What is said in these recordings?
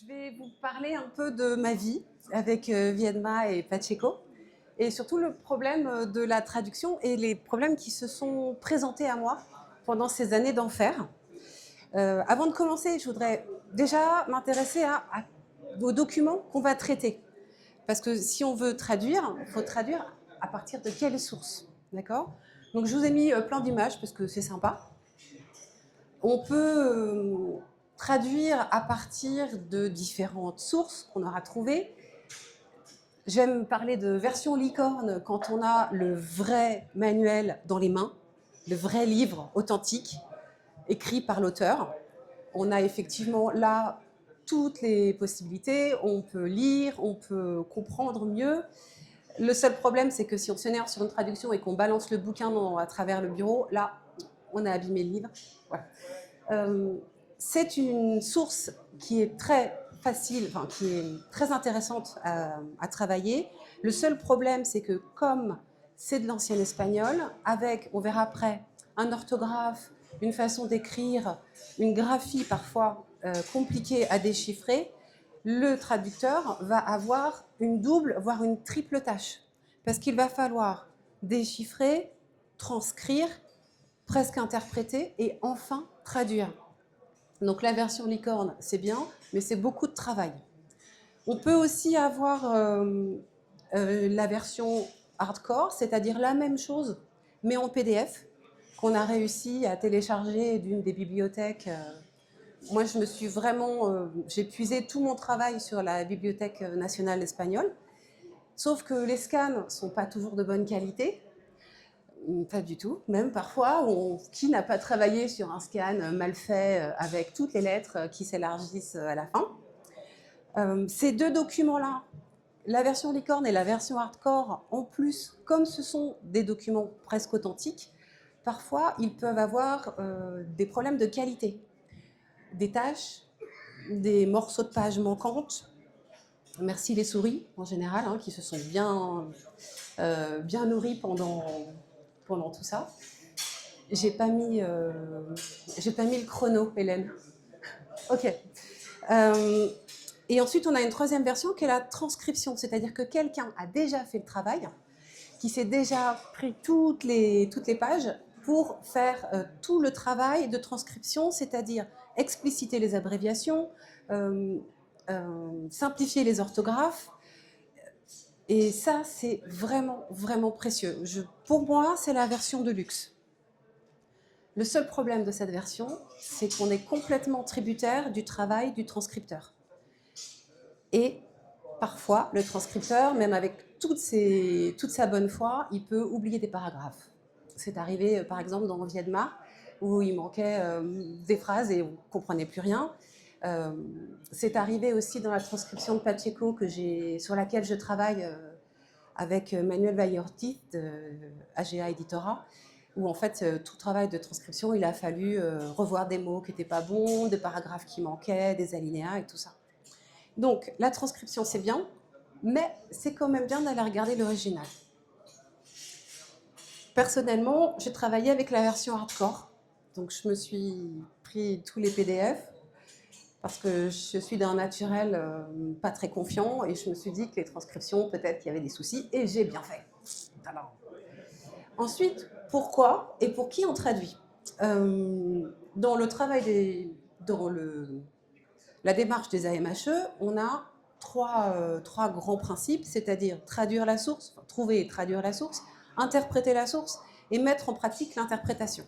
Je vais vous parler un peu de ma vie avec Viedma et Pacheco et surtout le problème de la traduction et les problèmes qui se sont présentés à moi pendant ces années d'enfer. Avant de commencer, je voudrais déjà m'intéresser aux documents qu'on va traiter. Parce que si on veut traduire, il faut traduire à partir de quelle source, d'accord? Donc je vous ai mis plein d'images parce que c'est sympa. On peut traduire à partir de différentes sources qu'on aura trouvées. J'aime parler de version licorne quand on a le vrai manuel dans les mains, le vrai livre authentique, écrit par l'auteur. On a effectivement là toutes les possibilités, on peut lire, on peut comprendre mieux. Le seul problème, c'est que si on s'énerve sur une traduction et qu'on balance le bouquin à travers le bureau, là, on a abîmé le livre. Voilà. C'est une source qui est très facile, enfin, qui est très intéressante à travailler. Le seul problème, c'est que comme c'est de l'ancien espagnol, avec, on verra après, un orthographe, une façon d'écrire, une graphie parfois compliquée à déchiffrer, le traducteur va avoir une double, voire une triple tâche. Parce qu'il va falloir déchiffrer, transcrire, presque interpréter et enfin traduire. Donc la version licorne, c'est bien, mais c'est beaucoup de travail. On peut aussi avoir la version hardcore, c'est-à-dire la même chose, mais en PDF, qu'on a réussi à télécharger d'une des bibliothèques. Moi, je me suis vraiment, j'ai puisé tout mon travail sur la Bibliothèque nationale espagnole, sauf que les scans ne sont pas toujours de bonne qualité. Pas du tout. Même parfois, qui n'a pas travaillé sur un scan mal fait avec toutes les lettres qui s'élargissent à la fin. Ces deux documents-là, la version licorne et la version hardcore, en plus, comme ce sont des documents presque authentiques, parfois ils peuvent avoir des problèmes de qualité, des taches, des morceaux de pages manquantes. Merci les souris en général, hein, qui se sont bien nourries pendant tout ça. J'ai pas mis le chrono, Hélène. Ok. Et ensuite, on a une troisième version qui est la transcription, c'est-à-dire que quelqu'un a déjà fait le travail, qui s'est déjà pris toutes les pages pour faire tout le travail de transcription, c'est-à-dire expliciter les abréviations, simplifier les orthographes. Et ça, c'est vraiment, vraiment précieux. Pour moi, c'est la version de luxe. Le seul problème de cette version, c'est qu'on est complètement tributaire du travail du transcripteur. Et parfois, le transcripteur, même avec toute sa bonne foi, il peut oublier des paragraphes. C'est arrivé, par exemple, dans Viedma, où il manquait des phrases et on ne comprenait plus rien. C'est arrivé aussi dans la transcription de Pacheco sur laquelle je travaille avec Manuel Valle-Ortiz de AGA Editora, où en fait, tout travail de transcription, il a fallu revoir des mots qui n'étaient pas bons, des paragraphes qui manquaient, des alinéas et tout ça. Donc, la transcription, c'est bien, mais c'est quand même bien d'aller regarder l'original. Personnellement, j'ai travaillé avec la version hardcore, donc je me suis pris tous les PDF, parce que je suis d'un naturel pas très confiant, et je me suis dit que les transcriptions, peut-être qu'il y avait des soucis, et j'ai bien fait. Alors, ensuite, pourquoi et pour qui on traduit dans le travail la démarche des AMHE, on a trois grands principes, c'est-à-dire traduire la source, trouver et traduire la source, interpréter la source et mettre en pratique l'interprétation.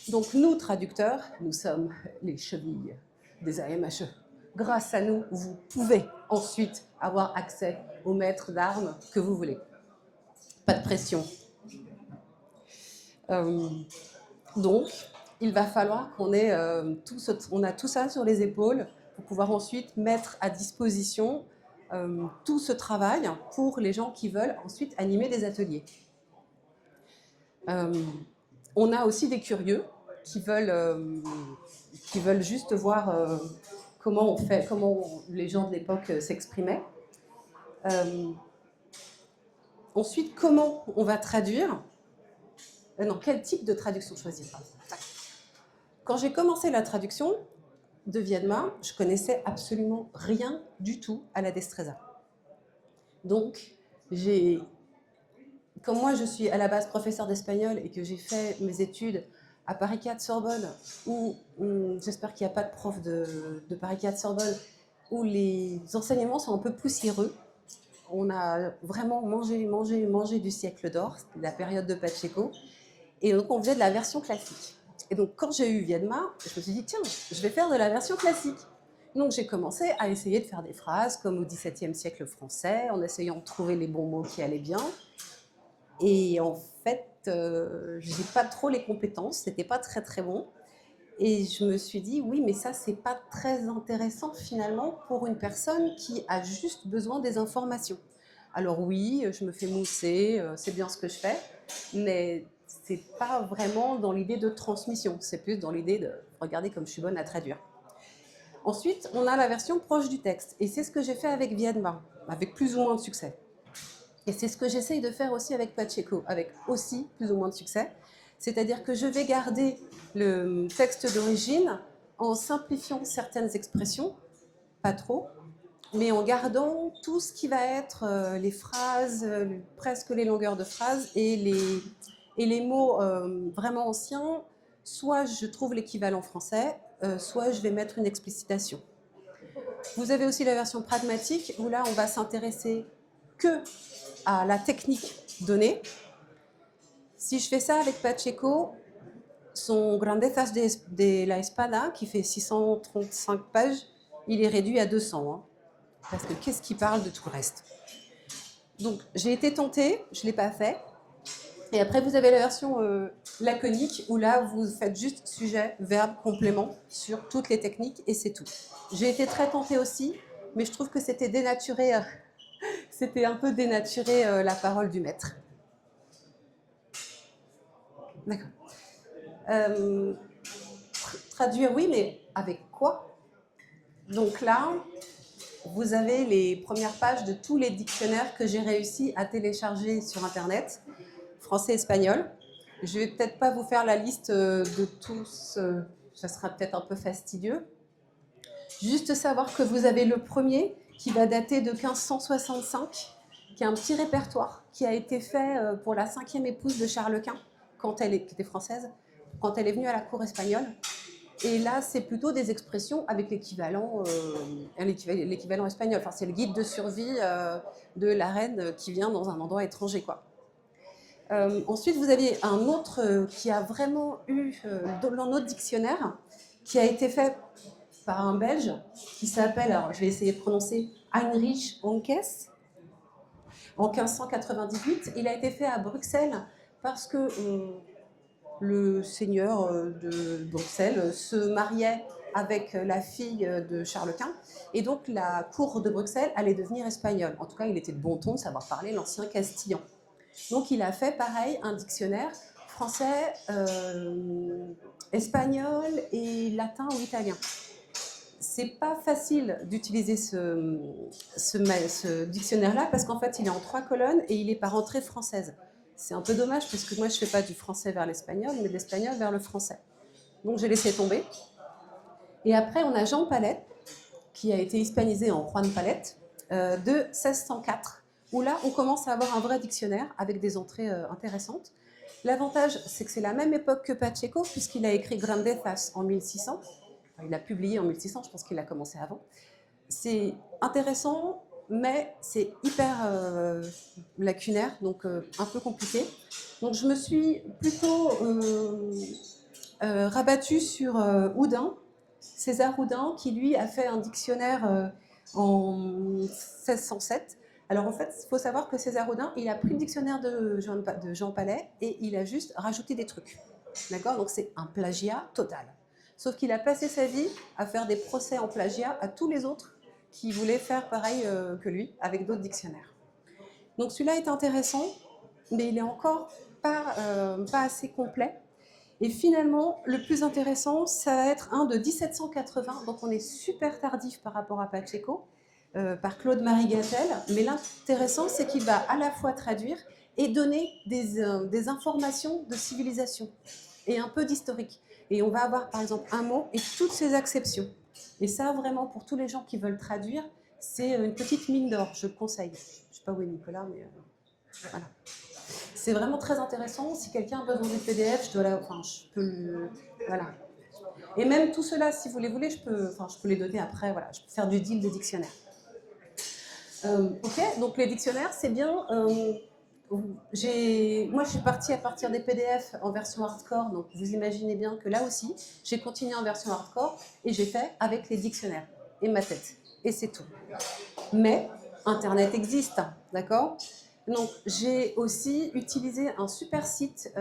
Donc nous, traducteurs, nous sommes les chevilles des AMHE. Grâce à nous, vous pouvez ensuite avoir accès aux maîtres d'armes que vous voulez. Pas de pression. Donc, il va falloir qu'on ait on a tout ça sur les épaules pour pouvoir ensuite mettre à disposition tout ce travail pour les gens qui veulent ensuite animer des ateliers. On a aussi des curieux qui veulent juste voir comment les gens de l'époque s'exprimaient. Ensuite, comment on va traduire quel type de traduction choisir? Quand j'ai commencé la traduction, de Viedma, je connaissais absolument rien du tout à la destreza. Donc, comme moi je suis à la base professeur d'espagnol et que j'ai fait mes études à Paris 4 Sorbonne, où j'espère qu'il n'y a pas de prof de Paris 4 Sorbonne, où les enseignements sont un peu poussiéreux. On a vraiment mangé du siècle d'or, la période de Pacheco, et donc on faisait de la version classique. Et donc quand j'ai eu Viedma, je me suis dit tiens, je vais faire de la version classique. Donc j'ai commencé à essayer de faire des phrases comme au XVIIe siècle français, en essayant de trouver les bons mots qui allaient bien. Et en fait, je n'ai pas trop les compétences, c'était pas très très bon. Et je me suis dit, oui, mais ça, c'est pas très intéressant finalement pour une personne qui a juste besoin des informations. Alors oui, je me fais mousser, c'est bien ce que je fais, mais c'est pas vraiment dans l'idée de transmission, c'est plus dans l'idée de regarder comme je suis bonne à traduire. Ensuite, on a la version proche du texte, et c'est ce que j'ai fait avec Viedma, avec plus ou moins de succès. Et c'est ce que j'essaye de faire aussi avec Pacheco, avec aussi plus ou moins de succès. C'est-à-dire que je vais garder le texte d'origine en simplifiant certaines expressions, pas trop, mais en gardant tout ce qui va être les phrases, presque les longueurs de phrases et les mots vraiment anciens. Soit je trouve l'équivalent français, soit je vais mettre une explicitation. Vous avez aussi la version pragmatique où là on va s'intéresser que à la technique donnée. Si je fais ça avec Pacheco, son Grandezas de la Espada, qui fait 635 pages, il est réduit à 200. Hein, parce que qu'est-ce qui parle de tout le reste? Donc j'ai été tentée, je ne l'ai pas fait. Et après, vous avez la version laconique, où là, vous faites juste sujet, verbe, complément sur toutes les techniques, et c'est tout. J'ai été très tentée aussi, mais je trouve que c'était dénaturé, c'était un peu dénaturé la parole du maître. D'accord. Traduire, oui, mais avec quoi? Donc là, vous avez les premières pages de tous les dictionnaires que j'ai réussi à télécharger sur Internet, français-espagnol. Je vais peut-être pas vous faire la liste de tous, ça sera peut-être un peu fastidieux. Juste savoir que vous avez le premier qui va dater de 1565, qui est un petit répertoire qui a été fait pour la 5e épouse de Charles Quint, qui était française, quand elle est venue à la cour espagnole. Et là, c'est plutôt des expressions avec l'équivalent espagnol. Enfin, c'est le guide de survie de la reine qui vient dans un endroit étranger, quoi. Ensuite, vous aviez un autre qui a vraiment eu dans notre dictionnaire, qui a été fait par un Belge qui s'appelle, alors je vais essayer de prononcer, Heinrich Onkes, en 1598. Il a été fait à Bruxelles parce que le seigneur de Bruxelles se mariait avec la fille de Charles Quint, et donc la cour de Bruxelles allait devenir espagnole. En tout cas, il était de bon ton de savoir parler l'ancien castillan. Donc il a fait pareil un dictionnaire français, espagnol et latin ou italien. C'est pas facile d'utiliser ce dictionnaire-là parce qu'en fait il est en 3 colonnes et il est par entrée française. C'est un peu dommage parce que moi je fais pas du français vers l'espagnol mais de l'espagnol vers le français. Donc j'ai laissé tomber. Et après on a Jean Palais qui a été hispanisé en Juan Palette de 1604, où là on commence à avoir un vrai dictionnaire avec des entrées intéressantes. L'avantage, c'est que c'est la même époque que Pacheco, puisqu'il a écrit Grandezas en 1600. Enfin, il a publié en 1600, je pense qu'il a commencé avant. C'est intéressant, mais c'est hyper lacunaire, donc un peu compliqué. Donc je me suis plutôt rabattue sur Houdin, César Houdin, qui lui a fait un dictionnaire en 1607. Alors en fait, il faut savoir que César Houdin, il a pris le dictionnaire de Jean Palais et il a juste rajouté des trucs. D'accord? Donc c'est un plagiat total. Sauf qu'il a passé sa vie à faire des procès en plagiat à tous les autres qui voulaient faire pareil que lui, avec d'autres dictionnaires. Donc celui-là est intéressant, mais il est encore pas assez complet. Et finalement, le plus intéressant, ça va être un de 1780, donc on est super tardif par rapport à Pacheco, par Claude-Marie Gattel. Mais l'intéressant, c'est qu'il va à la fois traduire et donner des informations de civilisation et un peu d'historique. Et on va avoir par exemple un mot et toutes ses acceptions. Et ça, vraiment, pour tous les gens qui veulent traduire, c'est une petite mine d'or, je le conseille. Je ne sais pas où est Nicolas, mais voilà. C'est vraiment très intéressant. Si quelqu'un a besoin du PDF, je peux le... Voilà. Et même tout cela, si vous les voulez, je peux les donner après. Voilà, je peux faire du deal des dictionnaires. Ok, donc les dictionnaires, c'est bien. Moi, je suis partie à partir des PDF en version hardcore, donc vous imaginez bien que là aussi, j'ai continué en version hardcore et j'ai fait avec les dictionnaires et ma tête. Et c'est tout. Mais Internet existe, d'accord? Donc, j'ai aussi utilisé un super site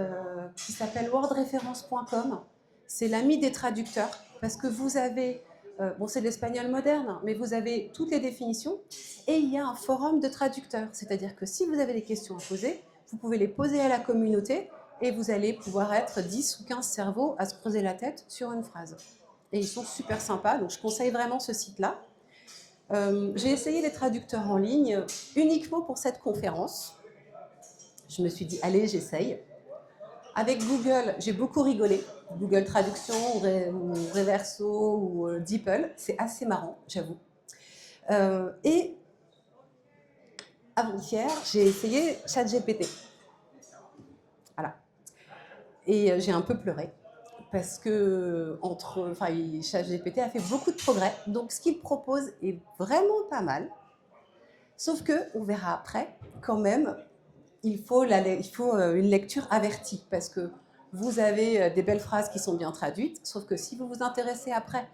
qui s'appelle wordreference.com. C'est l'ami des traducteurs, parce que vous avez, bon, c'est de l'espagnol moderne, mais vous avez toutes les définitions, et il y a un forum de traducteurs. C'est-à-dire que si vous avez des questions à poser, vous pouvez les poser à la communauté, et vous allez pouvoir être 10 ou 15 cerveaux à se creuser la tête sur une phrase. Et ils sont super sympas, donc je conseille vraiment ce site-là. J'ai essayé les traducteurs en ligne uniquement pour cette conférence. Je me suis dit, allez, j'essaye. Avec Google, j'ai beaucoup rigolé. Google Traduction ou Reverso ou DeepL, c'est assez marrant, j'avoue. Et avant-hier, j'ai essayé ChatGPT. Voilà. Et j'ai un peu pleuré. Parce que ChatGPT a fait beaucoup de progrès. Donc, ce qu'il propose est vraiment pas mal. Sauf que, on verra après, quand même, il faut une lecture avertie, parce que vous avez des belles phrases qui sont bien traduites, sauf que si vous vous intéressez après,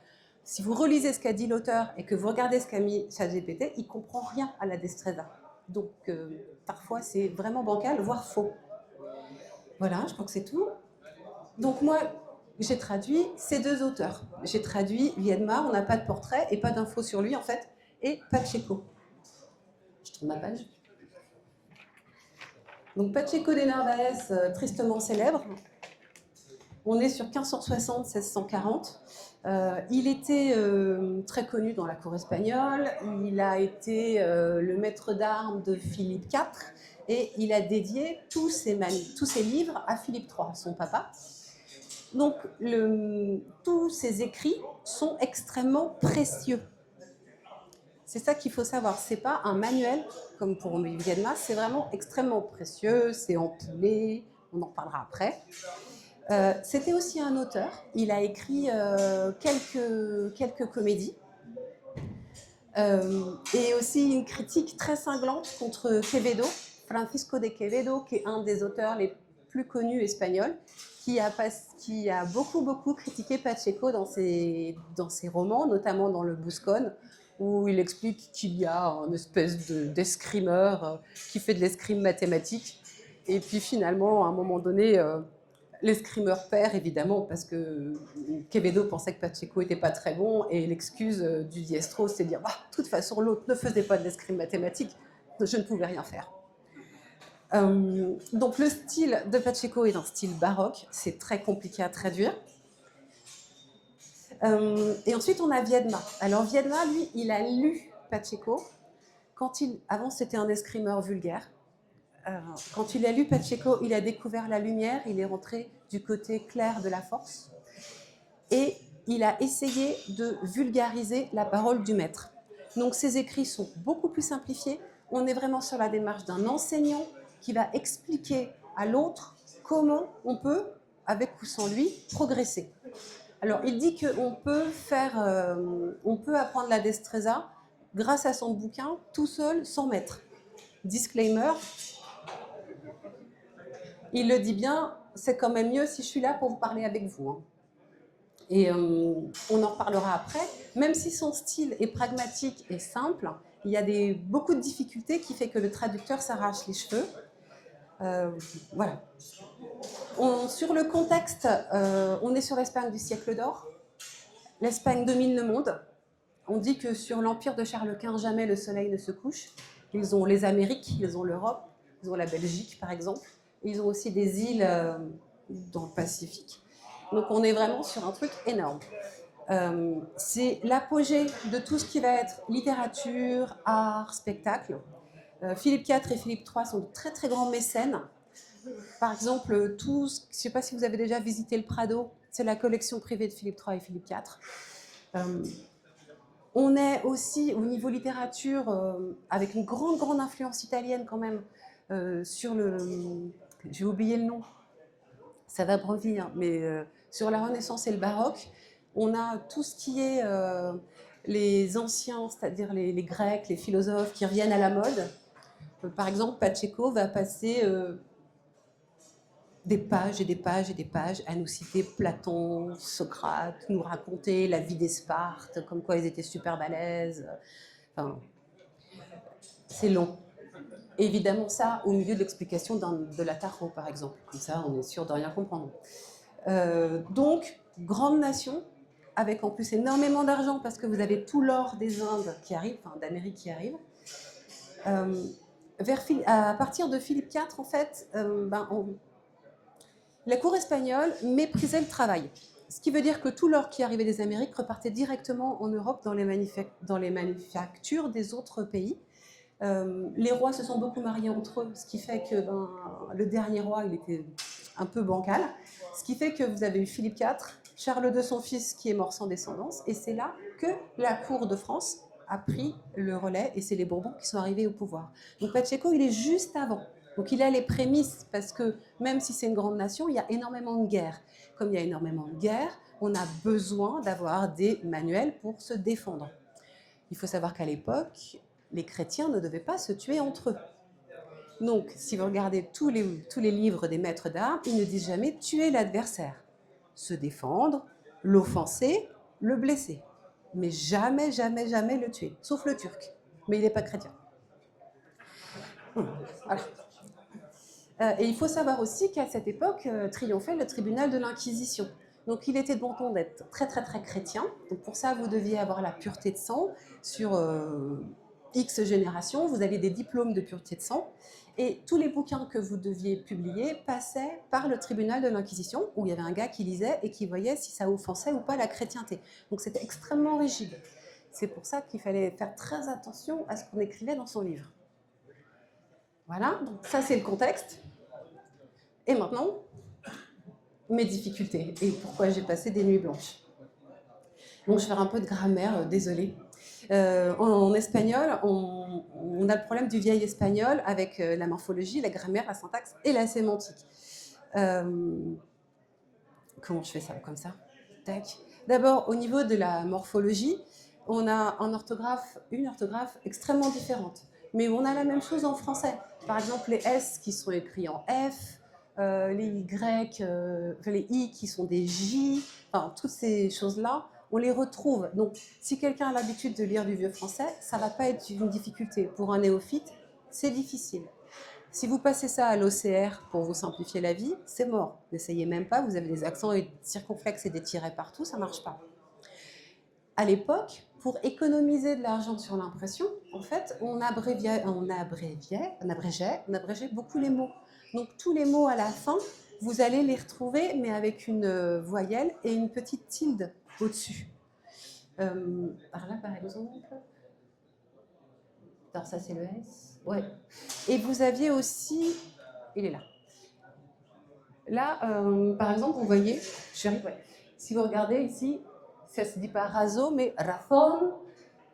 si vous relisez ce qu'a dit l'auteur et que vous regardez ce qu'a mis ChatGPT, il ne comprend rien à la destreza. Donc, parfois, c'est vraiment bancal, voire faux. Voilà, je crois que c'est tout. Donc, moi, j'ai traduit ces deux auteurs. J'ai traduit Viedma, on n'a pas de portrait et pas d'infos sur lui, en fait, et Pacheco. Je tourne ma page. Donc Pacheco de Narvaez, tristement célèbre. On est sur 1560-1640. Il était très connu dans la cour espagnole. Il a été le maître d'armes de Philippe IV et il a dédié tous ses livres à Philippe III, son papa. Donc tous ses écrits sont extrêmement précieux. C'est ça qu'il faut savoir. C'est pas un manuel comme pour Viedma, c'est vraiment extrêmement précieux, c'est empilé, on en parlera après. C'était aussi un auteur. Il a écrit quelques comédies et aussi une critique très cinglante contre Quevedo, Francisco de Quevedo, qui est un des auteurs les plus connus espagnols, qui a beaucoup critiqué Pacheco dans ses romans, notamment dans Le Buscón, où il explique qu'il y a une espèce d'escrimeur qui fait de l'escrime mathématique. Et puis finalement, à un moment donné, l'escrimeur perd, évidemment, parce que Quevedo pensait que Pacheco n'était pas très bon, et l'excuse du diestro, c'est de dire bah, de toute façon, l'autre ne faisait pas de l'escrime mathématique, je ne pouvais rien faire. Donc le style de Pacheco est un style baroque, c'est très compliqué à traduire. Et ensuite, on a Viedma. Alors Viedma, lui, il a lu Pacheco. Avant, c'était un escrimeur vulgaire. Quand il a lu Pacheco, il a découvert la lumière, il est rentré du côté clair de la force et il a essayé de vulgariser la parole du maître. Donc ses écrits sont beaucoup plus simplifiés. On est vraiment sur la démarche d'un enseignant qui va expliquer à l'autre comment on peut, avec ou sans lui, progresser. Alors il dit qu'on peut apprendre la destreza grâce à son bouquin tout seul, sans maître. Disclaimer, il le dit bien, c'est quand même mieux si je suis là pour vous parler avec vous. Hein. Et on en reparlera après. Même si son style est pragmatique et simple, il y a beaucoup de difficultés qui fait que le traducteur s'arrache les cheveux. Voilà. Sur le contexte, on est sur l'Espagne du siècle d'or. L'Espagne domine le monde. On dit que sur l'empire de Charles Quint, jamais le soleil ne se couche. Ils ont les Amériques, ils ont l'Europe, ils ont la Belgique par exemple. Ils ont aussi des îles dans le Pacifique. Donc on est vraiment sur un truc énorme. C'est l'apogée de tout ce qui va être littérature, art, spectacle. Philippe IV et Philippe III sont de très grands mécènes. Par exemple, je ne sais pas si vous avez déjà visité le Prado, c'est la collection privée de Philippe III et Philippe IV. On est aussi au niveau littérature avec une grande influence italienne quand même sur le... J'ai oublié le nom, ça va brevier, mais sur la Renaissance et le baroque, on a tout ce qui est les anciens, c'est-à-dire les Grecs, les philosophes qui reviennent à la mode. Par exemple, Pacheco va passer des pages et des pages et des pages à nous citer Platon, Socrate, nous raconter la vie des Spartes, comme quoi ils étaient super balèzes. Enfin, c'est long. Évidemment, ça au milieu de l'explication de la tarot, par exemple. Comme ça, on est sûr de rien comprendre. Donc, grande nation, avec en plus énormément d'argent, parce que vous avez tout l'or des Indes qui arrive, enfin d'Amérique qui arrive. À partir de Philippe IV, en fait, la cour espagnole méprisait le travail. Ce qui veut dire que tout l'or qui arrivait des Amériques repartait directement en Europe dans les manufactures des autres pays. Les rois se sont beaucoup mariés entre eux, ce qui fait que le dernier roi, il était un peu bancal. Ce qui fait que vous avez eu Philippe IV, Charles II, son fils, qui est mort sans descendance. Et c'est là que la cour de France a pris le relais et c'est les Bourbons qui sont arrivés au pouvoir. Donc Pacheco, il est juste avant. Donc il a les prémices parce que même si c'est une grande nation, il y a énormément de guerres. Comme il y a énormément de guerres, on a besoin d'avoir des manuels pour se défendre. Il faut savoir qu'à l'époque, les chrétiens ne devaient pas se tuer entre eux. Donc, si vous regardez tous les livres des maîtres d'armes, ils ne disent jamais tuer l'adversaire, se défendre, l'offenser, le blesser. Mais jamais le tuer, sauf le Turc. Mais il n'est pas chrétien. Voilà. Et il faut savoir aussi qu'à cette époque triomphait le tribunal de l'Inquisition. Donc il était de bon ton d'être très chrétien. Donc pour ça, vous deviez avoir la pureté de sang sur X générations. Vous aviez des diplômes de pureté de sang. Et tous les bouquins que vous deviez publier passaient par le tribunal de l'Inquisition, où il y avait un gars qui lisait et qui voyait si ça offensait ou pas la chrétienté. Donc c'était extrêmement rigide. C'est pour ça qu'il fallait faire très attention à ce qu'on écrivait dans son livre. Voilà, donc ça c'est le contexte. Et maintenant, mes difficultés et pourquoi j'ai passé des nuits blanches. Donc je vais faire un peu de grammaire, désolée. En espagnol, on a le problème du vieil espagnol avec la morphologie, la grammaire, la syntaxe et la sémantique. Comment je fais ça comme ça? Tac. D'abord, au niveau de la morphologie, on a une orthographe extrêmement différente. Mais on a la même chose en français. Par exemple, les S qui sont écrits en F, les Y, les I qui sont des J, enfin, toutes ces choses-là, on les retrouve. Donc, si quelqu'un a l'habitude de lire du vieux français, ça ne va pas être une difficulté. Pour un néophyte, c'est difficile. Si vous passez ça à l'OCR pour vous simplifier la vie, c'est mort. N'essayez même pas, vous avez des accents et des circonflexes et des tirets partout, ça ne marche pas. À l'époque, pour économiser de l'argent sur l'impression, en fait, on abrégeait beaucoup les mots. Donc tous les mots à la fin, vous allez les retrouver, mais avec une voyelle et une petite tilde au-dessus. Par là, par exemple. Alors ça, c'est le S. Ouais. Et vous aviez aussi... Il est là. Là, par exemple, vous voyez, si vous regardez ici, ça se dit pas raso, mais razón,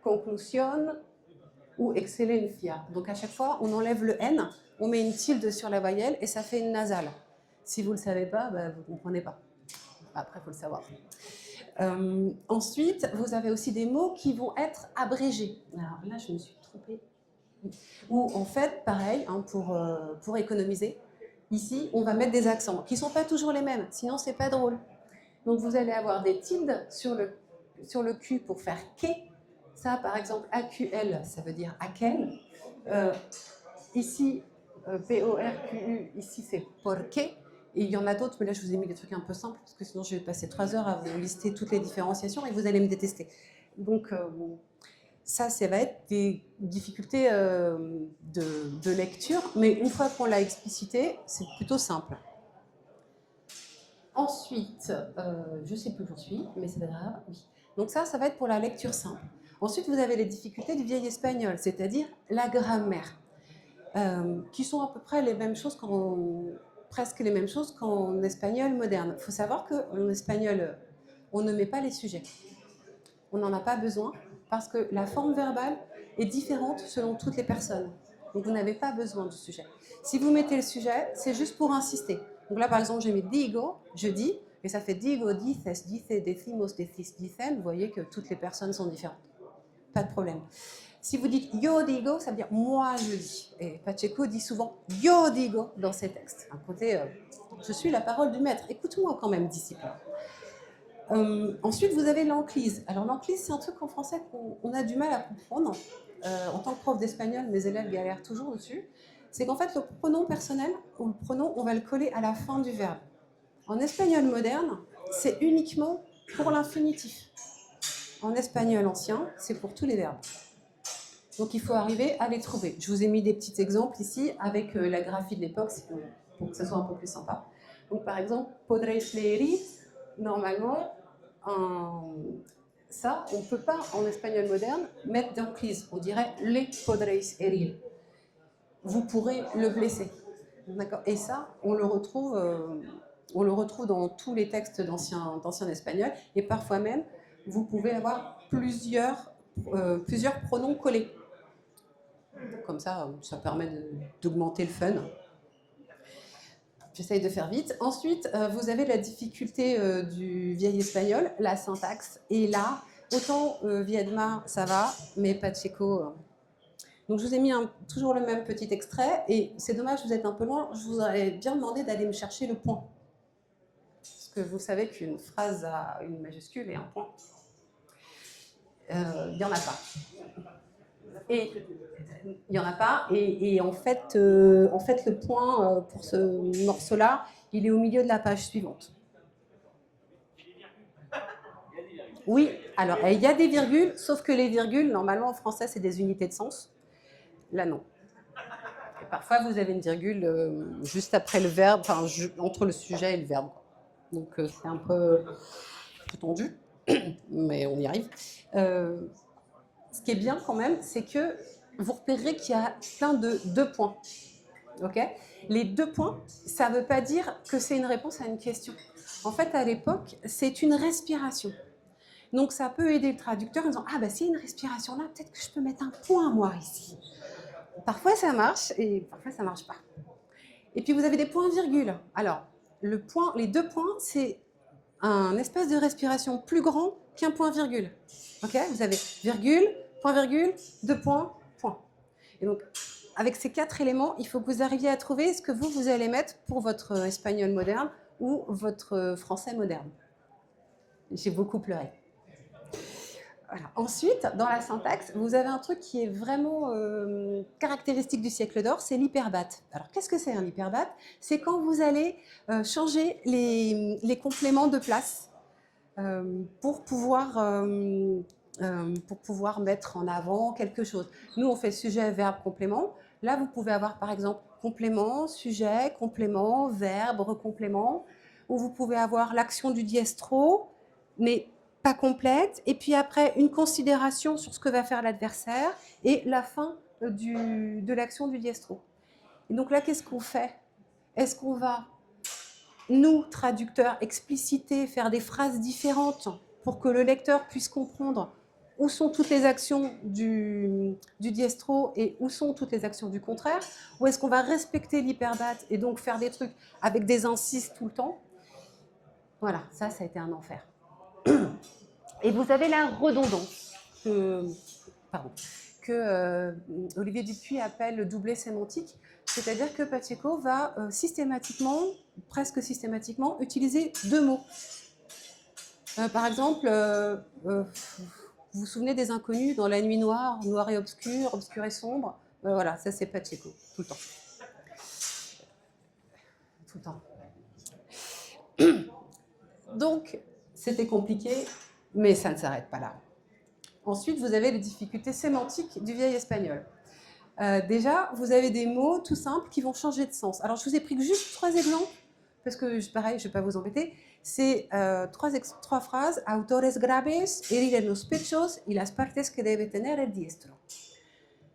conclusión ou excelencia. Donc à chaque fois, on enlève le N, on met une tilde sur la voyelle et ça fait une nasale. Si vous ne le savez pas, vous ne comprenez pas. Après, il faut le savoir. Ensuite, vous avez aussi des mots qui vont être abrégés. Alors là, je me suis trompée. Ou en fait, pareil, pour économiser, ici, on va mettre des accents qui ne sont pas toujours les mêmes, sinon c'est pas drôle. Donc vous allez avoir des tildes sur le Q pour faire que. Ça, par exemple, AQL, ça veut dire aquel. Ici, PORQU, ici c'est porque. Et il y en a d'autres, mais là je vous ai mis des trucs un peu simples, parce que sinon je vais passer 3 heures à vous lister toutes les différenciations et vous allez me détester. Donc ça va être des difficultés de lecture, mais une fois qu'on l'a explicité, c'est plutôt simple. Ensuite, je ne sais plus où j'en suis, mais c'est pas grave. Oui. Donc ça va être pour la lecture simple. Ensuite, vous avez les difficultés du vieil espagnol, c'est-à-dire la grammaire, qui sont à peu près les mêmes choses presque les mêmes choses qu'en espagnol moderne. Il faut savoir qu'en espagnol, on ne met pas les sujets. On n'en a pas besoin parce que la forme verbale est différente selon toutes les personnes. Donc vous n'avez pas besoin du sujet. Si vous mettez le sujet, c'est juste pour insister. Donc là, par exemple, j'ai mis digo, je dis, et ça fait digo, dices, dice, decimos, decis, dicen. Vous voyez que toutes les personnes sont différentes. Pas de problème. Si vous dites yo digo, ça veut dire moi je dis. Et Pacheco dit souvent yo digo dans ses textes. Un côté, je suis la parole du maître. Écoute-moi quand même, disciple. Ensuite, vous avez l'enclise. Alors l'enclise, c'est un truc en français qu'on a du mal à comprendre. En tant que prof d'espagnol, mes élèves galèrent toujours dessus. C'est qu'en fait, le pronom personnel ou le pronom, on va le coller à la fin du verbe. En espagnol moderne, c'est uniquement pour l'infinitif. En espagnol ancien, c'est pour tous les verbes. Donc il faut arriver à les trouver. Je vous ai mis des petits exemples ici avec la graphie de l'époque pour que ce soit un peu plus sympa. Donc par exemple, podréis leer, normalement, ça, on ne peut pas en espagnol moderne mettre d'enclise. On dirait les podréis herir. Vous pourrez le blesser. D'accord. Et ça, on le retrouve dans tous les textes d'ancien espagnol. Et parfois même, vous pouvez avoir plusieurs pronoms collés. Comme ça permet d'augmenter le fun. J'essaye de faire vite. Ensuite, vous avez la difficulté du vieil espagnol, la syntaxe. Et là, autant Viedma, ça va, mais Pacheco... Donc, je vous ai mis toujours le même petit extrait. Et c'est dommage, vous êtes un peu loin. Je vous aurais bien demandé d'aller me chercher le point. Parce que vous savez qu'une phrase a une majuscule et un point. Il n'y en a pas. Et il n'y en a pas. Et en fait, le point pour ce morceau-là, il est au milieu de la page suivante. Oui, alors il y a des virgules, sauf que les virgules, normalement en français, c'est des unités de sens. Là, non. Et parfois, vous avez une virgule juste après le verbe, entre le sujet et le verbe. Donc, c'est un peu tendu, mais on y arrive. Ce qui est bien quand même, c'est que vous repérerez qu'il y a plein de 2 points. Okay, les 2 points, ça ne veut pas dire que c'est une réponse à une question. En fait, à l'époque, c'est une respiration. Donc, ça peut aider le traducteur en disant « Ah, bah, s'il y a une respiration là, peut-être que je peux mettre un point, moi, ici. » Parfois, ça marche et parfois, ça ne marche pas. Et puis, vous avez des points-virgules. Alors, les 2 points, c'est un espace de respiration plus grand qu'un point-virgule. Okay, vous avez virgule, point-virgule, 2 points, point. Et donc, avec ces 4 éléments, il faut que vous arriviez à trouver ce que vous allez mettre pour votre espagnol moderne ou votre français moderne. J'ai beaucoup pleuré. Voilà. Ensuite, dans la syntaxe, vous avez un truc qui est vraiment caractéristique du siècle d'or, c'est l'hyperbate. Alors, qu'est-ce que c'est un hyperbate? C'est quand vous allez changer les compléments de place pour pouvoir mettre en avant quelque chose. Nous, on fait sujet, verbe, complément. Là, vous pouvez avoir, par exemple, complément, sujet, complément, verbe, recomplément, ou vous pouvez avoir l'action du diestro, mais pas complète, et puis après, une considération sur ce que va faire l'adversaire, et la fin de l'action du diestro. Et donc là, qu'est-ce qu'on fait? Est-ce qu'on va, nous, traducteurs, expliciter, faire des phrases différentes pour que le lecteur puisse comprendre où sont toutes les actions du diestro et où sont toutes les actions du contraire? Ou est-ce qu'on va respecter l'hyperbate et donc faire des trucs avec des incises tout le temps? Voilà, ça a été un enfer. Et vous avez la redondance que Olivier Dupuis appelle le doublet sémantique, c'est-à-dire que Pacheco va presque systématiquement, utiliser 2 mots. Par exemple, vous vous souvenez des inconnus dans La nuit noire, noir et obscur, obscur et sombre? Voilà, ça c'est Pacheco, tout le temps. Tout le temps. Donc, c'était compliqué, mais ça ne s'arrête pas là. Ensuite, vous avez les difficultés sémantiques du vieil espagnol. Déjà, vous avez des mots tout simples qui vont changer de sens. Alors, je vous ai pris juste 3 exemples, parce que, pareil, je ne vais pas vous embêter. C'est 3 phrases. Autores graves, herir en los pechos y las partes que debe tener el diestro.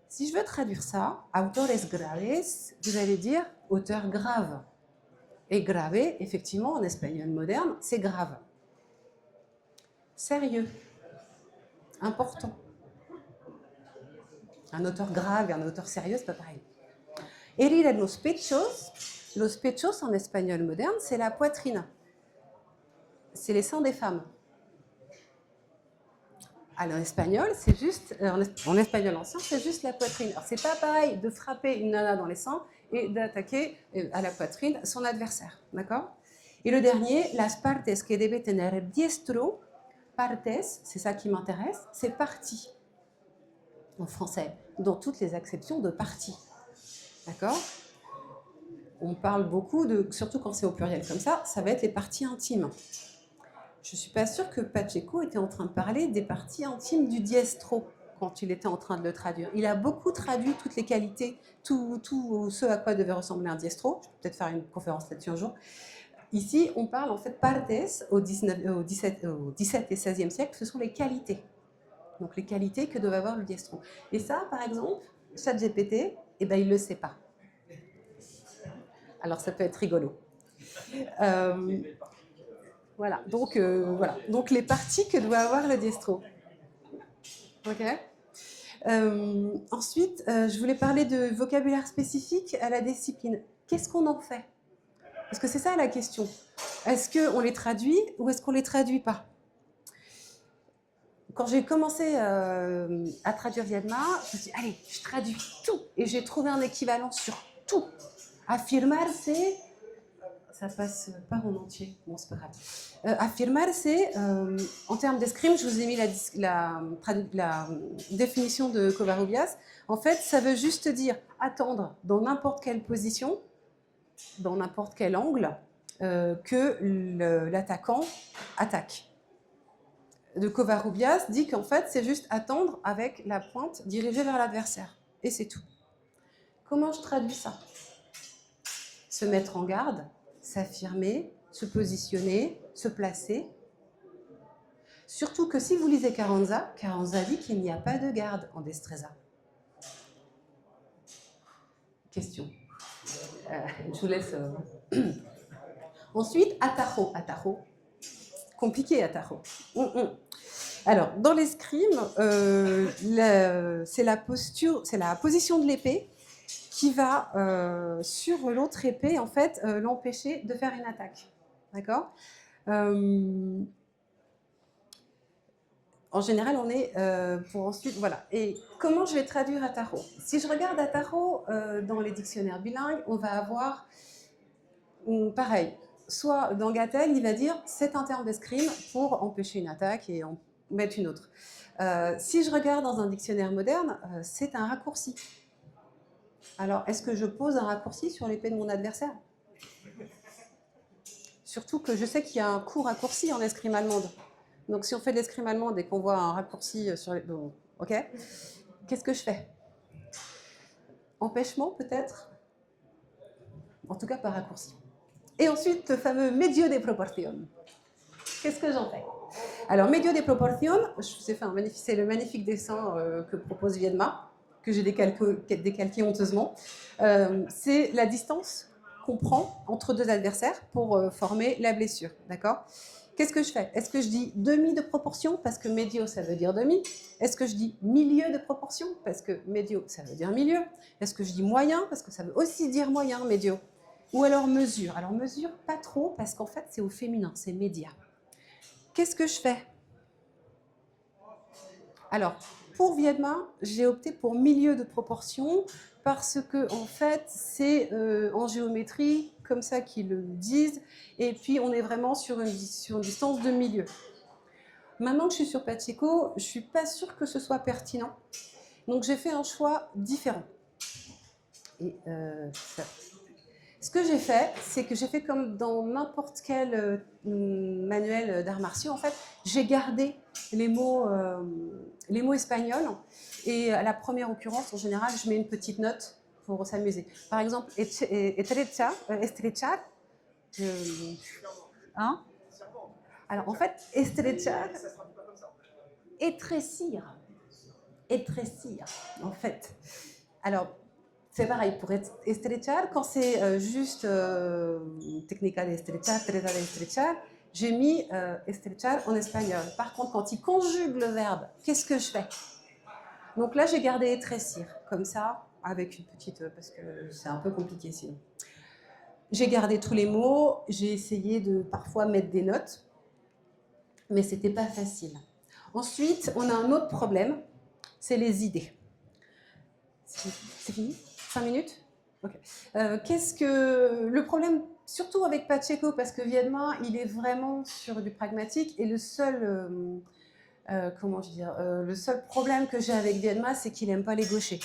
Si je veux traduire ça, autores graves, vous allez dire auteur grave. Et grave, effectivement, en espagnol moderne, c'est grave. Sérieux. Important. Un auteur grave et un auteur sérieux, c'est pas pareil. Herir en los pechos en espagnol moderne, c'est la poitrine. C'est les seins des femmes. Alors, en espagnol, c'est juste, en espagnol ancien, c'est juste la poitrine. Alors, c'est pas pareil de frapper une nana dans les seins et d'attaquer à la poitrine son adversaire, d'accord? Et le dernier, las partes que debe tener diestro, partes, c'est ça qui m'intéresse, c'est partie, en français, dans toutes les acceptions de partie, d'accord? On parle beaucoup de, surtout quand c'est au pluriel comme ça va être les parties intimes. Je ne suis pas sûre que Pacheco était en train de parler des parties intimes du diestro quand il était en train de le traduire. Il a beaucoup traduit toutes les qualités, tout ce à quoi devait ressembler un diestro. Je peux peut-être faire une conférence là-dessus un jour. Ici, on parle en fait partes au 17 et 16e siècle, ce sont les qualités. Donc les qualités que devait avoir le diestro. Et ça, par exemple, ChatGPT, eh ben, il ne le sait pas. Alors ça peut être rigolo. Voilà. Donc les parties que doit avoir le diestro. Ok. Ensuite, je voulais parler de vocabulaire spécifique à la discipline. Qu'est-ce qu'on en fait? Parce que c'est ça la question. Est-ce qu'on les traduit ou est-ce qu'on ne les traduit pas? Quand j'ai commencé à traduire Viedma, je me suis dit, allez, je traduis tout. Et j'ai trouvé un équivalent sur tout. Affirmar, c'est... Ça passe pas en entier, bon, c'est pas grave. Affirmar, c'est, en termes d'escrime, je vous ai mis la définition de Covarrubias. En fait, ça veut juste dire attendre dans n'importe quelle position, dans n'importe quel angle, que l'attaquant attaque. De Covarrubias dit qu'en fait, c'est juste attendre avec la pointe dirigée vers l'adversaire. Et c'est tout. Comment je traduis ça? Se mettre en garde, s'affirmer, se positionner, se placer. Surtout que si vous lisez Carranza, Carranza dit qu'il n'y a pas de garde en destreza. Question. Je vous laisse. Ensuite, atajo. Atajo. Compliqué, atajo. Alors, dans l'escrime, c'est la posture, c'est la position de l'épée qui va, sur l'autre épée, en fait, l'empêcher de faire une attaque. D'accord? En général, on est pour ensuite... Voilà. Et comment je vais traduire Atajo? Si je regarde Atajo dans les dictionnaires bilingues, on va avoir, pareil, soit dans Gattel, il va dire c'est un terme d'escrime pour empêcher une attaque et en mettre une autre. Si je regarde dans un dictionnaire moderne, c'est un raccourci. Alors, est-ce que je pose un raccourci sur l'épée de mon adversaire? Surtout que je sais qu'il y a un court raccourci en escrime allemande. Donc, si on fait de l'escrime allemande et qu'on voit un raccourci sur les... Ok. Qu'est-ce que je fais? Empêchement, peut-être? En tout cas, pas raccourci. Et ensuite, le fameux medio de proporción. Qu'est-ce que j'en fais? Alors, medio de proporción, je vous ai fait c'est le magnifique dessin que propose Viedma, que j'ai décalqué honteusement. C'est la distance qu'on prend entre deux adversaires pour former la blessure. D'accord? Qu'est-ce que je fais? Est-ce que je dis demi de proportion parce que medio ça veut dire demi? Est-ce que je dis milieu de proportion parce que medio ça veut dire milieu? Est-ce que je dis moyen parce que ça veut aussi dire moyen, medio? Ou alors mesure? Alors mesure pas trop parce qu'en fait c'est au féminin, c'est média. Qu'est-ce que je fais? Alors pour Viedma, j'ai opté pour milieu de proportion parce que en fait c'est en géométrie comme ça qu'ils le disent, et puis on est vraiment sur une distance de milieu. Maintenant que je suis sur Pacheco, je ne suis pas sûre que ce soit pertinent, donc j'ai fait un choix différent. Et ce que j'ai fait, c'est que j'ai fait comme dans n'importe quel manuel d'arts martiaux, en fait, j'ai gardé les mots espagnols, et à la première occurrence, en général, je mets une petite note pour s'amuser. Par exemple, estrechar, hein? Alors en fait, estrechar, étrécir, en fait. Alors, C'est pareil, pour estrechar, quand c'est juste técnica de estrechar, trata de estrechar, j'ai mis estrechar en espagnol. Par contre, quand il conjugue le verbe, qu'est-ce que je fais? Donc là, j'ai gardé étrécir, comme ça, avec une petite, parce que c'est un peu compliqué sinon. J'ai gardé tous les mots, j'ai essayé de parfois mettre des notes, mais c'était pas facile. Ensuite, on a un autre problème, c'est les idées. C'est fini? 5 minutes? Ok. Qu'est-ce que le problème, surtout avec Pacheco, parce que Viedma, il est vraiment sur du pragmatique, et le seul, comment je dire, le seul problème que j'ai avec Viedma, c'est qu'il n'aime pas les gauchers.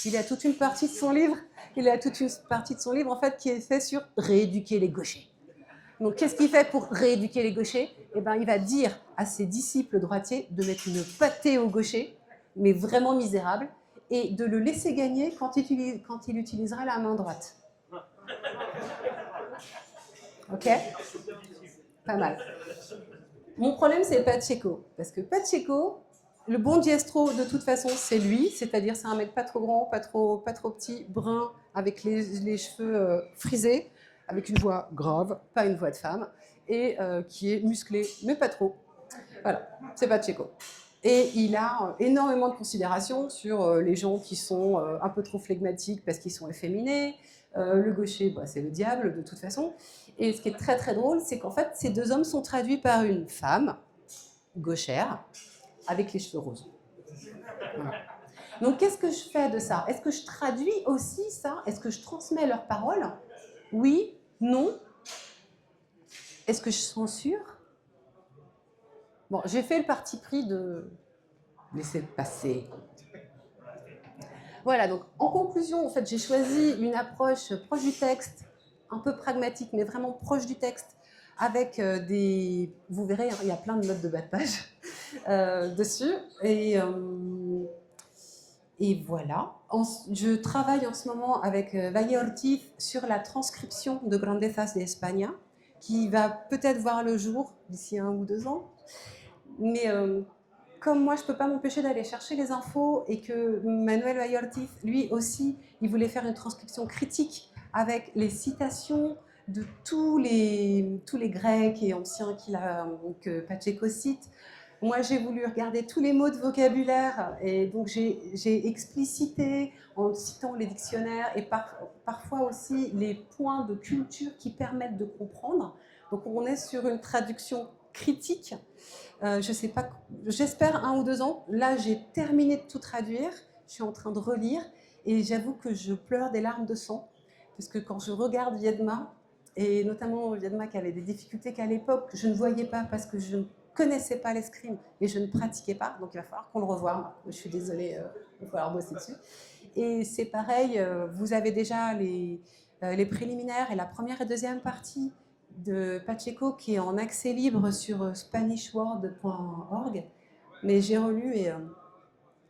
Il a toute une partie de son livre, en fait qui est fait sur rééduquer les gauchers. Donc, qu'est-ce qu'il fait pour rééduquer les gauchers? Eh ben, il va dire à ses disciples droitiers de mettre une pâtée aux gauchers, mais vraiment misérable, et de le laisser gagner quand il utilisera la main droite. Ok? Pas mal. Mon problème, c'est Pacheco. Parce que Pacheco, le bon diestro, de toute façon, c'est lui. C'est-à-dire, c'est un mec pas trop grand, pas trop petit, brun, avec les cheveux frisés, avec une voix grave, pas une voix de femme, et qui est musclé, mais pas trop. Voilà, c'est Pacheco. Et il a énormément de considération sur les gens qui sont un peu trop flegmatiques parce qu'ils sont efféminés. Le gaucher, bah, c'est le diable de toute façon. Et ce qui est très très drôle, c'est qu'en fait, ces deux hommes sont traduits par une femme gauchère avec les cheveux roses. Voilà. Donc qu'est-ce que je fais de ça? Est-ce que je traduis aussi ça? Est-ce que je transmets leurs paroles? Oui, non. Est-ce que je censure? Bon, j'ai fait le parti pris de laisser passer. Voilà, donc en conclusion, en fait, j'ai choisi une approche proche du texte, un peu pragmatique, mais vraiment proche du texte, avec des... Vous verrez, hein, il y a plein de notes de bas de page dessus. Et voilà. Je travaille en ce moment avec Valle Ortiz sur la transcription de Grandezas de España, qui va peut-être voir le jour d'ici 1 ou 2 ans. Mais comme moi, je ne peux pas m'empêcher d'aller chercher les infos et que Manuel Valle Ortiz, lui aussi, il voulait faire une transcription critique avec les citations de tous les Grecs et anciens que Pacheco cite. Moi, j'ai voulu regarder tous les mots de vocabulaire et donc j'ai explicité en citant les dictionnaires et parfois aussi les points de culture qui permettent de comprendre. Donc, on est sur une traduction critique. Je sais pas, j'espère 1 ou 2 ans. Là, j'ai terminé de tout traduire. Je suis en train de relire et j'avoue que je pleure des larmes de sang parce que quand je regarde Viedma, et notamment Viedma qui avait des difficultés qu'à l'époque je ne voyais pas parce que je ne connaissais pas l'escrime et je ne pratiquais pas, donc il va falloir qu'on le revoie. Je suis désolée, il va falloir bosser dessus. Et c'est pareil, vous avez déjà les préliminaires et la première et deuxième partie de Pacheco qui est en accès libre sur SpanishWord.org. Mais j'ai relu et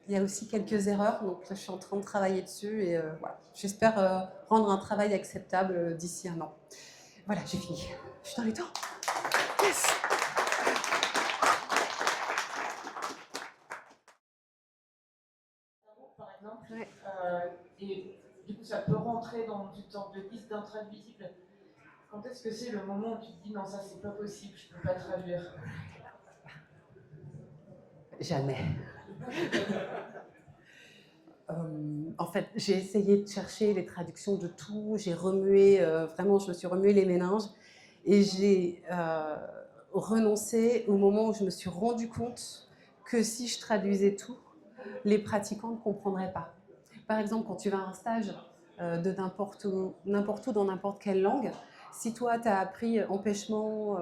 il y a aussi quelques erreurs, donc là, je suis en train de travailler dessus et voilà. J'espère rendre un travail acceptable d'ici 1 an. Voilà, j'ai fini. Je suis dans les temps. Yes. Par exemple, ouais. Et du coup, ça peut rentrer dans une sorte de liste d'intraduisibles. Quand est-ce que c'est le moment où tu te dis non, ça c'est pas possible, je peux pas traduire? Jamais. En fait, j'ai essayé de chercher les traductions de tout, j'ai remué, vraiment, je me suis remué les méninges et j'ai renoncé au moment où je me suis rendu compte que si je traduisais tout, les pratiquants ne comprendraient pas. Par exemple, quand tu vas à un stage de n'importe où, dans n'importe quelle langue, si toi, tu as appris empêchement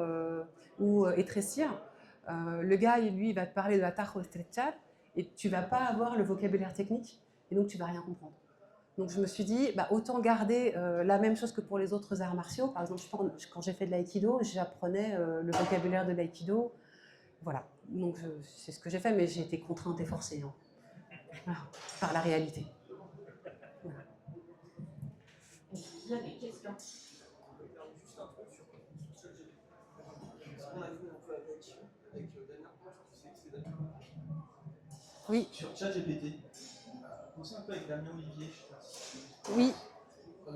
ou étrécir, le gars, lui, il va te parler de atajo estrechar et tu ne vas pas avoir le vocabulaire technique et donc tu ne vas rien comprendre. Donc je me suis dit, bah, autant garder la même chose que pour les autres arts martiaux. Par exemple, quand j'ai fait de l'aïkido, j'apprenais le vocabulaire de l'aïkido. Voilà, donc c'est ce que j'ai fait, mais j'ai été contrainte et forcée voilà, par la réalité. Voilà. Est-ce qu'il y a des questions? Juste un truc sur ce qu'on a vu un peu avec Daniel, c'est d'accord. Oui. Sur ChatGPT, on sait un peu avec Damien Olivier, je sais pas si Oui. Et on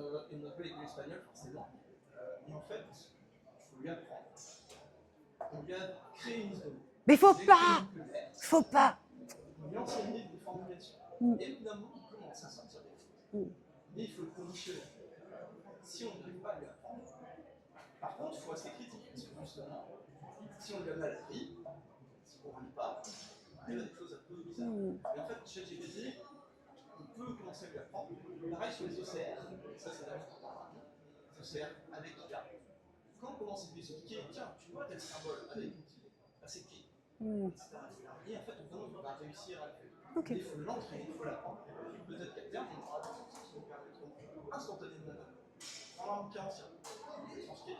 appelle l'école espagnole forcément. Et en fait, il faut lui apprendre. On lui a créé une zone. Mais faut pas! Faut pas! On lui a enseigné des formulations. Mm. Et évidemment, il commence à sortir des choses. Mm. Mais il faut le conditionner. Si on n'arrive pas à lui apprendre, par contre, il faut rester critique. Parce que justement, si on lui a mal appris, si on ne lit pas, il y a des choses un peu bizarres. Et en fait, ChatGPT, on peut commencer à lui apprendre. Pareil sur les OCR, ça c'est la OCR avec l'IA. Quand on commence à lui expliquer, tiens, tu vois tel symbole avec une clé, c'est qui, etc. Et en fait, on va réussir à le faire. Okay. Il faut l'entraîner, il faut l'apprendre. Et puis peut-être qu'à terme, on aura des outils qui nous permettront instantanément en langue ancienne, transcrire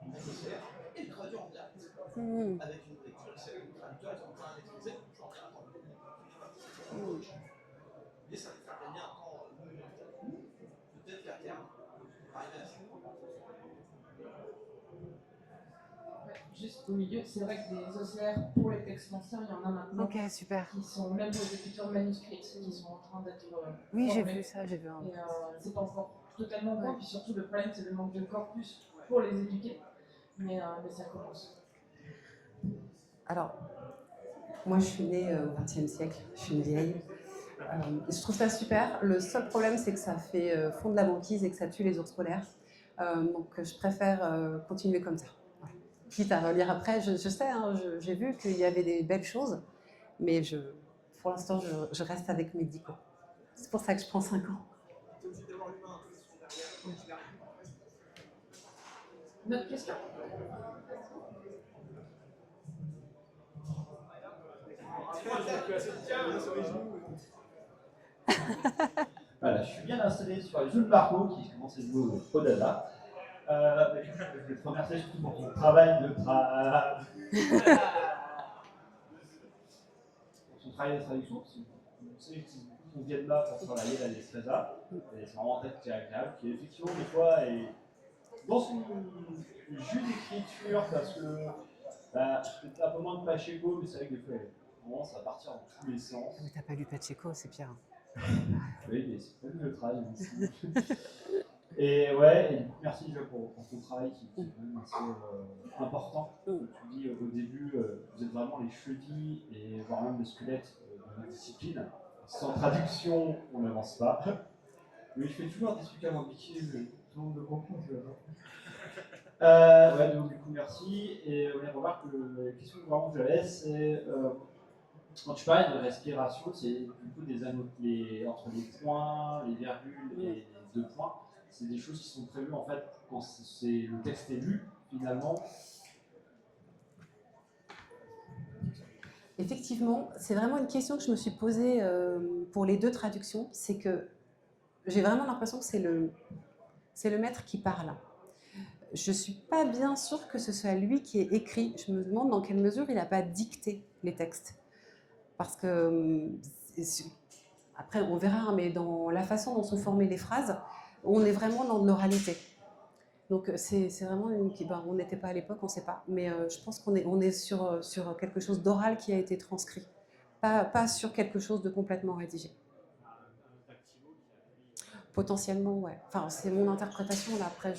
avec l'OCR et le traduire en direct. Avec une lecture, c'est le traducteur, ils sont en train d'exposer, je suis en train d'attendre. Mais ça va faire gagner un temps peut-être qu'à terme, on va arriver à ça. Juste au milieu, c'est vrai que des OCR pour les textes anciens, il y en a maintenant. Ok, super. Qui sont même pour les écritures de manuscrits, qui sont en train d'être. Oui, j'ai formés. vu ça, j'ai vu un. Et c'est pas encore totalement bon. Puis surtout, le problème, c'est le manque de corpus pour les éduquer. Mais ça commence. Alors, moi, je suis née au XXe siècle, je suis une vieille. Je trouve ça super. Le seul problème, c'est que ça fait fondre la banquise et que ça tue les ours polaires. Donc, je préfère continuer comme ça. Voilà. Quitte à relire après, je sais, hein, j'ai vu qu'il y avait des belles choses, mais pour l'instant, je reste avec mes dico. C'est pour ça que je prends 5 ans. Notre question. Voilà, je suis bien installé sur les jeux de Marco qui commence à jouer au dada. Je vais te remercier surtout pour ton travail de traduction. On sait qu'on vient de là pour travailler la Lestresa. Et c'est vraiment un texte qui est agréable, qui effectivement des fois est dans son jus d'écriture parce que peut-être un peu moins de Pacheco, mais c'est vrai que des fois elle commence à partir dans tous les sens. Mais t'as pas lu Pacheco, c'est pire. Oui, mais c'est pas que le travail aussi. Et ouais, et du coup, merci déjà pour ton travail qui est quand même assez important. Comme tu dis au début, vous êtes vraiment les chevilles et voire même le squelette de notre discipline. Sans traduction, on n'avance pas. Mais je fais toujours des trucs alambiqués, mais tout le monde le comprend. Ouais, donc du coup, merci. Et on remarque que la question vraiment que j'avais, c'est quand tu parlais de respiration, c'est du coup entre les points, les virgules et les deux points. C'est des choses qui sont prévues en fait quand le texte est lu, finalement. Effectivement, c'est vraiment une question que je me suis posée pour les deux traductions. C'est que j'ai vraiment l'impression que c'est le maître qui parle. Je ne suis pas bien sûre que ce soit lui qui ait écrit. Je me demande dans quelle mesure il n'a pas dicté les textes. Parce que, après on verra, mais dans la façon dont sont formées les phrases, on est vraiment dans de l'oralité. Donc c'est vraiment on n'était pas à l'époque, on ne sait pas. Mais je pense qu'on est sur quelque chose d'oral qui a été transcrit. Pas sur quelque chose de complètement rédigé. Potentiellement, ouais. Enfin, c'est mon interprétation, là, après,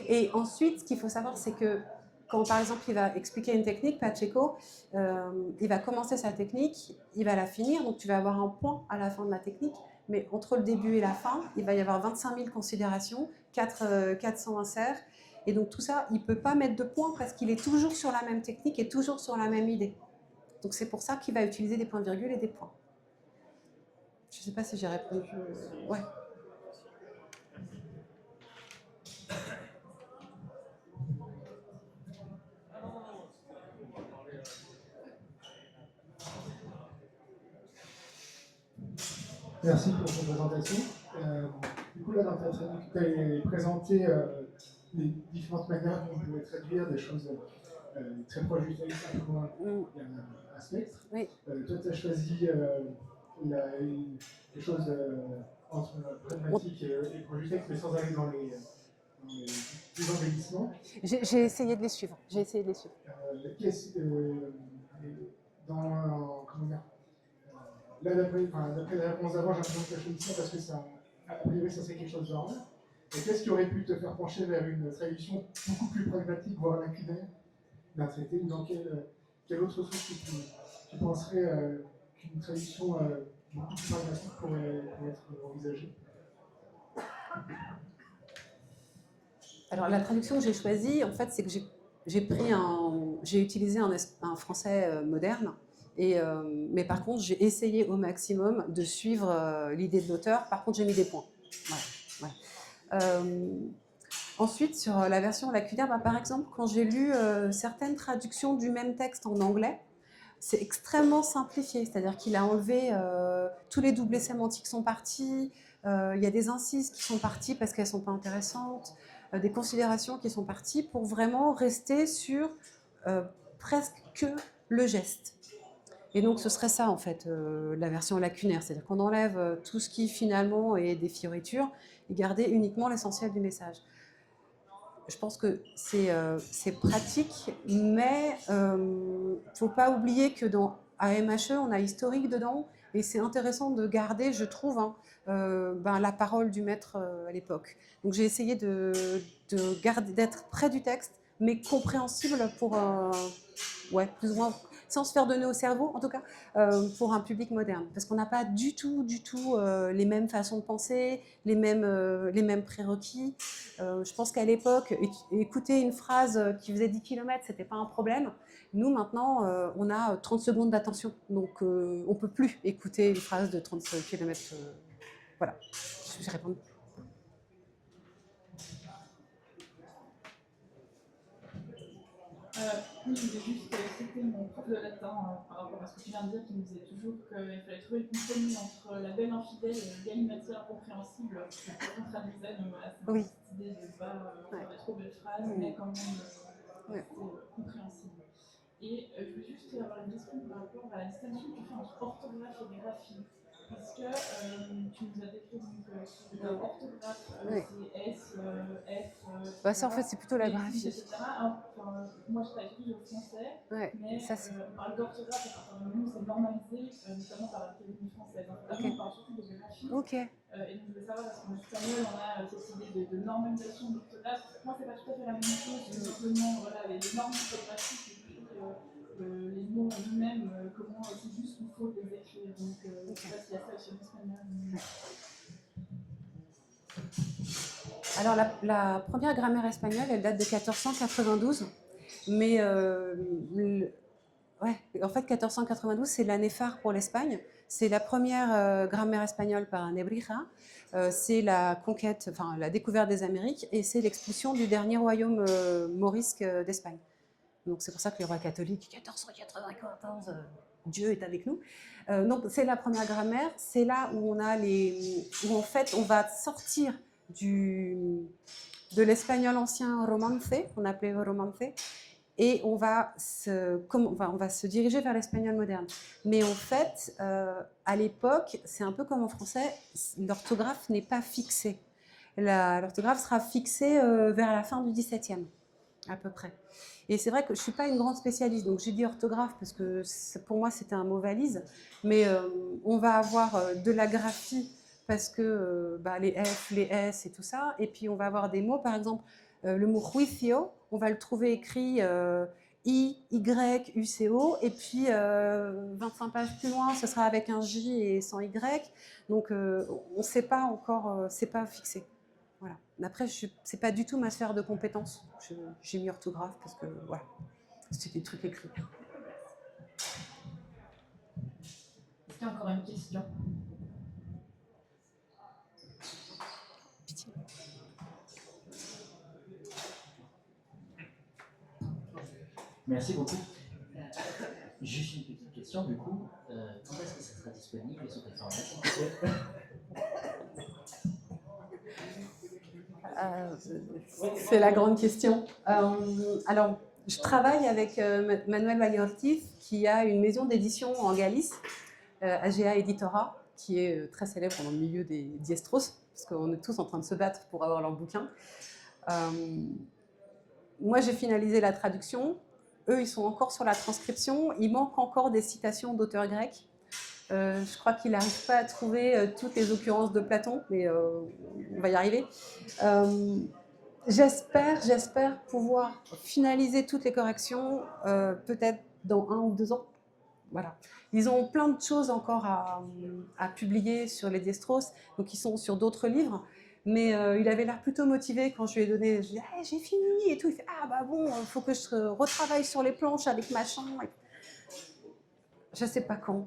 Et ensuite, ce qu'il faut savoir, c'est que quand, par exemple, il va expliquer une technique, Pacheco, il va commencer sa technique, il va la finir, donc tu vas avoir un point à la fin de la technique, mais entre le début et la fin, il va y avoir 25 000 considérations, 400 inserts, et donc tout ça, il ne peut pas mettre de point parce qu'il est toujours sur la même technique et toujours sur la même idée. Donc c'est pour ça qu'il va utiliser des points-virgules et des points. Je ne sais pas si j'ai répondu. Ouais. Merci pour ton présentation. Du coup, là, dans ta traduction, tu as présenté les différentes manières dont on pouvait traduire des choses très proches du texte, un peu moins un spectre. Oui. Toi, tu as choisi les choses entre pragmatique et proche du texte, mais sans aller dans les embellissements. J'ai essayé de les suivre. Comment dire, là, d'après la réponse d'avant, j'ai l'impression que tu as choisi ça parce que a priori, ça serait quelque chose de rare. Et qu'est-ce qui aurait pu te faire pencher vers une traduction beaucoup plus pragmatique, voire lacunaire d'un traité? Ou dans quelle autre source tu penserais qu'une traduction beaucoup plus pragmatique pourrait être envisagée? Alors la traduction que j'ai choisie, en fait, c'est que j'ai utilisé un français moderne, mais par contre, j'ai essayé au maximum de suivre l'idée de l'auteur. Par contre, j'ai mis des points. Voilà. Ensuite, sur la version lacunaire, par exemple, quand j'ai lu certaines traductions du même texte en anglais, c'est extrêmement simplifié, c'est-à-dire qu'il a enlevé tous les doublés sémantiques sont partis, il y a des incises qui sont parties parce qu'elles ne sont pas intéressantes, des considérations qui sont parties pour vraiment rester sur presque que le geste. Et donc ce serait ça en fait, la version lacunaire, c'est-à-dire qu'on enlève tout ce qui finalement est des fioritures et garder uniquement l'essentiel du message. Je pense que c'est pratique, mais il ne faut pas oublier que dans AMHE, on a historique dedans, et c'est intéressant de garder, je trouve, la parole du maître à l'époque. Donc j'ai essayé d'être près du texte, mais compréhensible pour, plus ou moins, sans se faire donner au cerveau, en tout cas, pour un public moderne. Parce qu'on n'a pas du tout les mêmes façons de penser, les mêmes prérequis. Je pense qu'à l'époque, écouter une phrase qui faisait 10 km, ce n'était pas un problème. Nous, maintenant, on a 30 secondes d'attention. Donc, on ne peut plus écouter une phrase de 30 km. Voilà, j'ai répondu. Oui, je voulais juste citer mon prof de latin par rapport à ce que tu viens de dire, qui nous disait toujours qu'il fallait trouver le compromis entre la belle infidèle et le galimatière incompréhensible. Quand on traduisait, Oui. cette idée de ne pas faire de trop belles phrases, mais quand même compréhensible. Et je voulais juste avoir une question par rapport à la distinction que tu fais entre orthographe et graphie. Parce que tu nous as décrit l'orthographe, c'est S, F. Ça, en fait, c'est plutôt la graphie. Etc. Moi, je travaille surtout au français, mais on parle d'orthographe à partir du moment où c'est normalisé, notamment par l'Académie française. Là, on parle surtout de graphie. Et donc, je voulais savoir, parce qu'en espagnol, on a cette idée de normalisation d'orthographe. Pour moi, c'est pas tout à fait la même chose. C'est simplement les normes orthographiques. Les mots en eux-mêmes, comment c'est juste qu'il faut les écrire. Donc, je ne sais pas s'il y a ça aussi en espagnol. Alors, la première grammaire espagnole, elle date de 1492. Mais en fait, 1492, c'est l'année phare pour l'Espagne. C'est la première grammaire espagnole par Nebrija. C'est la conquête, la découverte des Amériques, et c'est l'expulsion du dernier royaume morisque d'Espagne. Donc c'est pour ça que le roi catholique, 1494, Dieu est avec nous. Donc c'est la première grammaire, c'est là où on a où en fait on va sortir de l'espagnol ancien romance, qu'on appelait romance, et on va se diriger vers l'espagnol moderne. Mais en fait, à l'époque, c'est un peu comme en français, l'orthographe n'est pas fixée. L'orthographe sera fixée vers la fin du XVIIe, à peu près. Et c'est vrai que je ne suis pas une grande spécialiste, donc j'ai dit orthographe parce que pour moi c'était un mot valise, mais on va avoir de la graphie parce que les F, les S et tout ça, et puis on va avoir des mots, par exemple le mot juicio, on va le trouver écrit I, Y, U, C, O, et puis 25 pages plus loin, ce sera avec un J et sans Y, donc on ne sait pas encore, c'est pas fixé. Voilà. Après, ce n'est pas du tout ma sphère de compétence. J'ai mis orthographe parce que voilà, c'est des trucs écrits. Est-ce qu'il y a encore une question? Pitié. Merci beaucoup. Juste une petite question, du coup, quand est-ce que ça sera disponible et sous quel format? C'est la grande question. Alors, je travaille avec Manuel Valle-Ortiz, qui a une maison d'édition en Galice, AGA Editora, qui est très célèbre dans le milieu des diestros, parce qu'on est tous en train de se battre pour avoir leur bouquin. Moi, j'ai finalisé la traduction. Eux, ils sont encore sur la transcription. Il manque encore des citations d'auteurs grecs. Je crois qu'il n'arrive pas à trouver toutes les occurrences de Platon, mais on va y arriver. J'espère pouvoir finaliser toutes les corrections, peut-être dans 1 ou 2 ans. Voilà. Ils ont plein de choses encore à publier sur les Diestros, donc ils sont sur d'autres livres. Mais il avait l'air plutôt motivé quand je lui ai donné. Je lui ai dit hey, j'ai fini et tout. Il fait ah bah bon, il faut que je retravaille sur les planches avec machin. Je sais pas quand.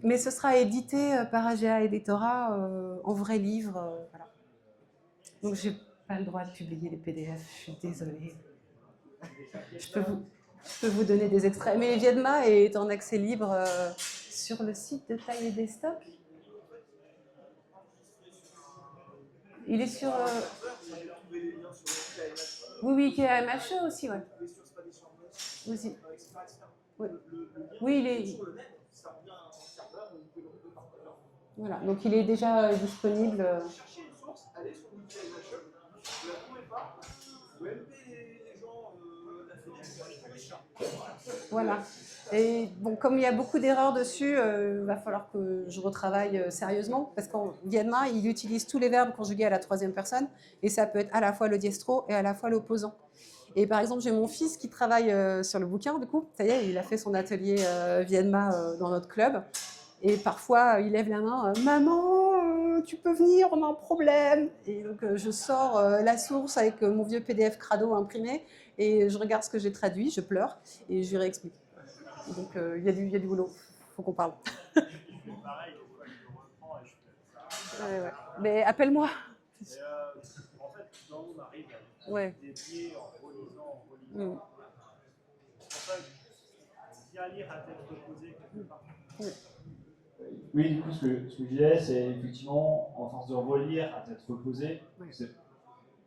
Mais ce sera édité par AGA Editora en vrai livre. Voilà. Donc j'ai pas le droit de publier les PDF. Je suis désolée. Je peux vous donner des extraits. Mais Viedma est en accès libre sur le site de Taille des Stocks. Il est sur. Oui, KMHE aussi, ouais. Aussi. Oui, oui il est. Voilà, donc il est déjà disponible. Cherchez une source, allez sur le KMHE, vous ne la trouvez pas, vous MP les gens Voilà. Et bon, comme il y a beaucoup d'erreurs dessus, il va falloir que je retravaille sérieusement, parce qu'en Viedma, il utilise tous les verbes conjugués à la 3e personne, et ça peut être à la fois le diestro et à la fois l'opposant. Et par exemple, j'ai mon fils qui travaille sur le bouquin, du coup, ça y est, il a fait son atelier Viedma dans notre club, et parfois, il lève la main, « Maman, tu peux venir, on a un problème !» Et donc, je sors la source avec mon vieux PDF crado imprimé, et je regarde ce que j'ai traduit, je pleure, et je lui réexplique. Donc, il y a du boulot, il faut qu'on parle. Ouais. Mais appelle-moi. En fait, quand on arrive à ouais. dédier en relisant. C'est pour ça que bien lire à tête reposée quelque part. Oui, du coup, ce que je disais, c'est effectivement, en force de relire à tête reposée, c'est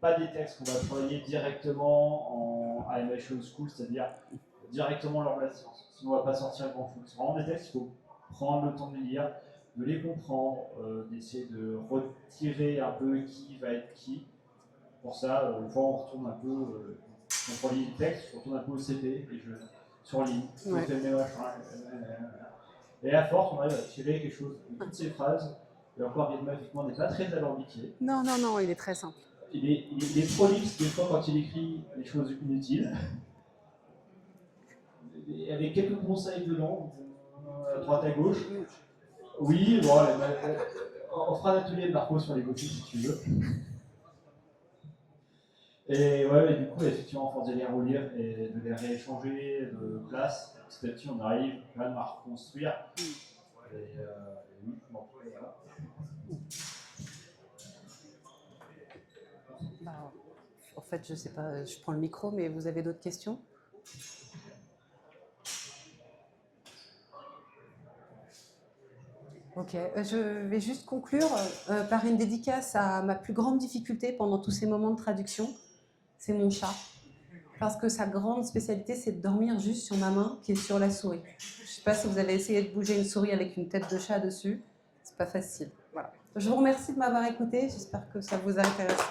pas des textes qu'on va travailler directement en AMH Old School, c'est-à-dire directement lors de la séance. Sinon, on ne va pas sortir grand-chose. C'est vraiment des textes qu'il faut prendre le temps de les lire, de les comprendre, d'essayer de retirer un peu qui va être qui. Pour ça, une fois on retourne un peu, on relit le texte, on retourne un peu au CP et je surligne. Ouais. Et à force, on arrive à tirer quelque chose de toutes ces phrases. Et encore, Viedma, effectivement, n'est pas très alambiqué. Non, il est très simple. Il est prolixe des fois quand il écrit des choses inutiles. Et avec quelques conseils dedans, à droite à gauche. Oui, bon, on fera un atelier de Marco sur les gothiques si tu veux. Et ouais, mais du coup, effectivement, en force de les relire et de les rééchanger de place, petit à petit, on arrive quand même à reconstruire. Et oui, bon, voilà. Bah, en fait, je sais pas, je prends le micro, mais vous avez d'autres questions ? Ok, je vais juste conclure par une dédicace à ma plus grande difficulté pendant tous ces moments de traduction, c'est mon chat. Parce que sa grande spécialité, c'est de dormir juste sur ma main qui est sur la souris. Je ne sais pas si vous avez essayé de bouger une souris avec une tête de chat dessus, c'est pas facile. Voilà. Je vous remercie de m'avoir écouté, j'espère que ça vous intéresse.